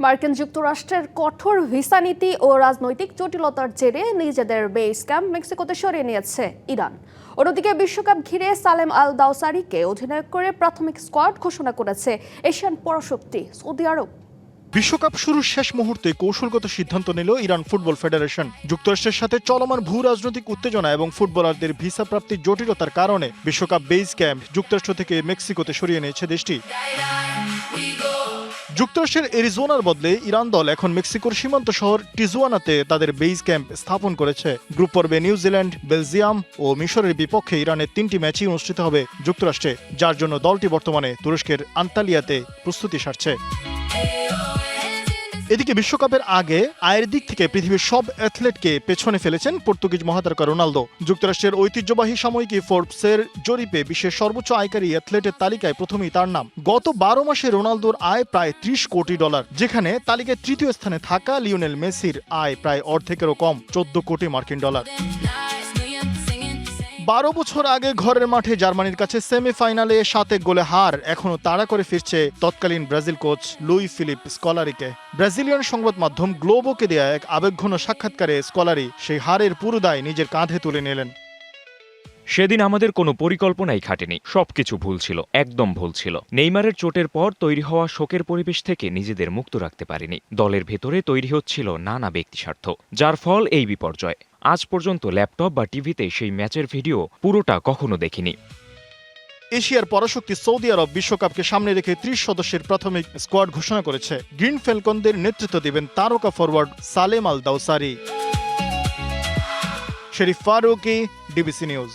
মার্কিন যুক্তরাষ্ট্রের কঠোর ভিসা নীতি ও রাজনৈতিক জটিলতার জেরে নিজেদের বেস ক্যাম্প মেক্সিকোতে সরিয়ে নিয়েছে ইরান। অন্যদিকে বিশ্বকাপ ঘিরে সালেম আল দাওসারিকে অধিনায়ক করে প্রাথমিক স্কোয়াড ঘোষণা করেছে এশিয়ান পরাশক্তি সৌদি আরব। বিশ্বকাপ শুরুর শেষ মুহূর্তে কৌশলগত সিদ্ধান্ত নিল ইরান ফুটবল ফেডারেশন। যুক্তরাষ্ট্রের সাথে চলমান ভূ রাজনৈতিক উত্তেজনা এবং ফুটবলারদের ভিসা প্রাপ্তির জটিলতার কারণে বিশ্বকাপ বেস ক্যাম্প যুক্তরাষ্ট্র থেকে মেক্সিকোতে সরিয়ে নিয়েছে দেশটি। যুক্তরাষ্ট্রের এরিজোনার বদলে ইরান দল এখন মেক্সিকোর সীমান্ত শহর টিজুয়ানাতে তাদের বেস ক্যাম্প স্থাপন করেছে। গ্রুপ পর্বে নিউজিল্যান্ড, বেলজিয়াম ও মিশরের বিপক্ষে ইরানের 3টি ম্যাচই অনুষ্ঠিত হবে যুক্তরাষ্ট্রে, যার জন্য দলটি বর্তমানে তুরস্কের আন্তালিয়াতে প্রস্তুতি সারছে। এদিকে বিশ্বকাপের আগে আয়ের দিক থেকে পৃথিবীর সব অ্যাথলেটকে পেছনে ফেলেছেন পর্তুগিজ মহাতারকা রোনালদো। যুক্তরাষ্ট্রের ঐতিহ্যবাহী সাময়িকী ফোর্বসের জরিপে বিশ্বের সর্বোচ্চ আয়কারী অ্যাথলেটের তালিকায় প্রথমেই তার নাম। গত 12 মাসে রোনালদোর আয় প্রায় $30 কোটি, যেখানে তালিকায় তৃতীয় স্থানে থাকা লিওনেল মেসির আয় প্রায় অর্ধেকেরও কম, $14 কোটি। 12 বছর আগে ঘরের মাঠে জার্মানির কাছে সেমিফাইনালে 7 গোলে হার এখনও তাড়া করে ফিরছে তৎকালীন ব্রাজিল কোচ লুই ফিলিপ স্কলারিকে। ব্রাজিলিয়ান সংবাদ মাধ্যম গ্লোবোকে দেয়া এক আবেগঘন সাক্ষাৎকারে স্কলারি সেই হারের পুরো দায় নিজের কাঁধে তুলে নিলেন। সেদিন আমাদের কোনো পরিকল্পনাই খাটেনি, সবকিছু ভুল ছিল, একদম ভুল ছিল। নেইমারের চোটের পর তৈরি হওয়া শোকের পরিবেশ থেকে নিজেদের মুক্ত রাখতে পারিনি। দলের ভেতরে তৈরি হচ্ছিল নানা ব্যক্তিস্বার্থ, যার ফল এই বিপর্যয়। আজ পর্যন্ত ল্যাপটপ বা টিভিতে সেই ম্যাচের ভিডিও পুরোটা কখনো দেখিনি। এশিয়ার পরাশক্তি সৌদি আরব বিশ্বকাপকে সামনে রেখে 30 সদস্যের প্রাথমিক স্কোয়াড ঘোষণা করেছে। গ্রিন ফ্যালকনদের নেতৃত্ব দেবেন তারকা ফরওয়ার্ড সালেম আল দাওসারি। শরীফ ফারুকি, ডিবিসি নিউজ।